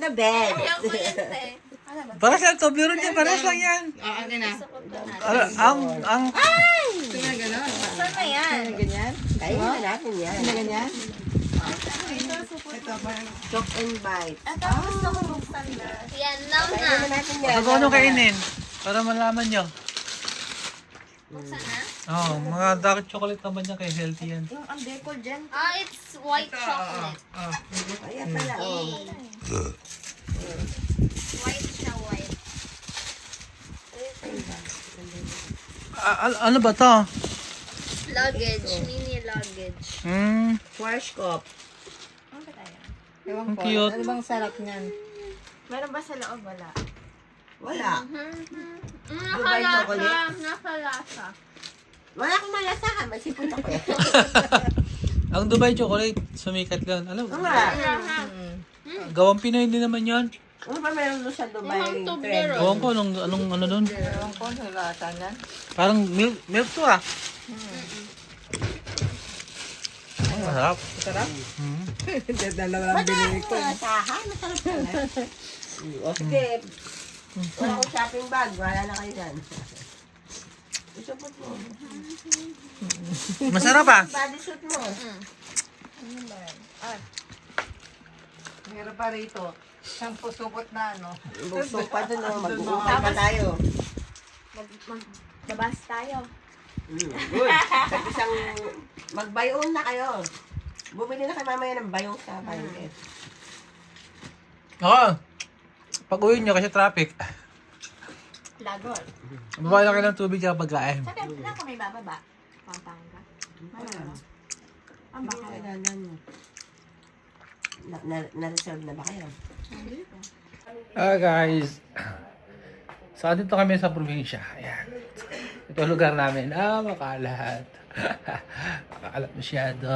the best. Ayaw ko yan, te. Paras lang, Toblerone yan. Paras lang yan. Akin na. Gusto ko to natin. Ang Ito na gano'n. Saan na yan? Ganyan? Kaya na natin yan. Ano ganyan? Chok and bite. Ito, gusto ko buksan na. Yan lang na. Kaya na natin yan. ano kainin. Para malaman nyo. Buksan na? Oh, mga dark chocolate naman yan kay healthy yan. Yung ang decor dyan. Ah, it's white chocolate. Kaya pala, oh. White siya, white. Ano ba to? Luggage, mini luggage. Schwarzkopf. Ano ba tayo? Ewan Ang ko. cute. Ano bang sarap niyan? Meron ba sa loob? Wala. Wala. Dubai Nakalasa. chocolate? Nakalasa. Wala akong malasahan. May sipon ako eh. Ang Dubai chocolate, sumikat yan. Alam mo, Wala. gawang Pinoy din naman yan. Ano pa meron doon sa Dubai? Mukhang Toblerone. Gawang ko, anong ano doon? Ewan ko. Nalata niyan. Parang milk to ah. Ay, masarap. Sarap? Dalawa lang Wala binili akong ko. malasahan. Masarap pala. O sige. Wala akong shopping bag. Wala na kayo dyan. Isupot mo. Masarap ah. Body suit mo. Meron pa rito. Isang pusupot na ano. Busog pa doon, oh. Mag-uukay pa tayo. Magbabas tayo. Good. Sa isang mag-buy-on na kayo. Bumili na kayo mamaya ng bayong sa palengke. Oo. Pag-uwi nyo kasi traffic. Lagol. Babae lang kayo ng tubig at pagkain. Sabi, na kami bababa. Pampanga. Ano? Ang baka. Kailangan nyo. Na-reserve na ba kayo? Guys. So, dito kami sa probinsya. Ayan. Ito ang lugar namin. Makalat. Makalat masyado.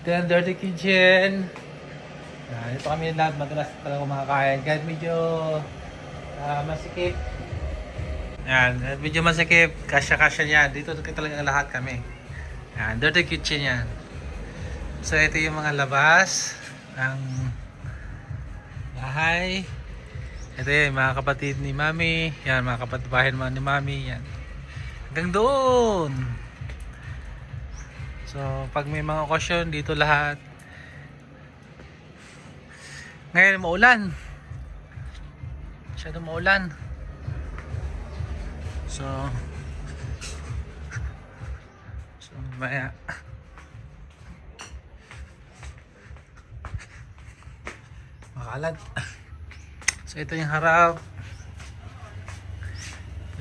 Ito yung dirty kitchen. Dito kami lahat madalas talaga kumakain. Kahit medyo masikip. Yan, medyo masikip. Kasya-kasya niyan. Dito talaga lahat kami. Yan, dirty kitchen yan. So, ito yung mga labas ng bahay. Ito yung mga kapatid ni Mami. Yan, mga kapatid bahay naman ni Mami. Yan. Hanggang doon. So, pag may mga okasyon, dito lahat. Ngayon, maulan. Masyado maulan. So, maya. Makalat. So, ito yung harap.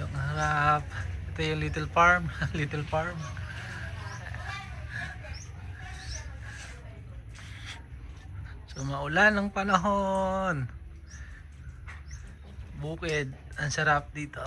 Yung harap. Ito yung little farm. Little farm. So, maulan ng panahon. Bukid. Ang sarap dito.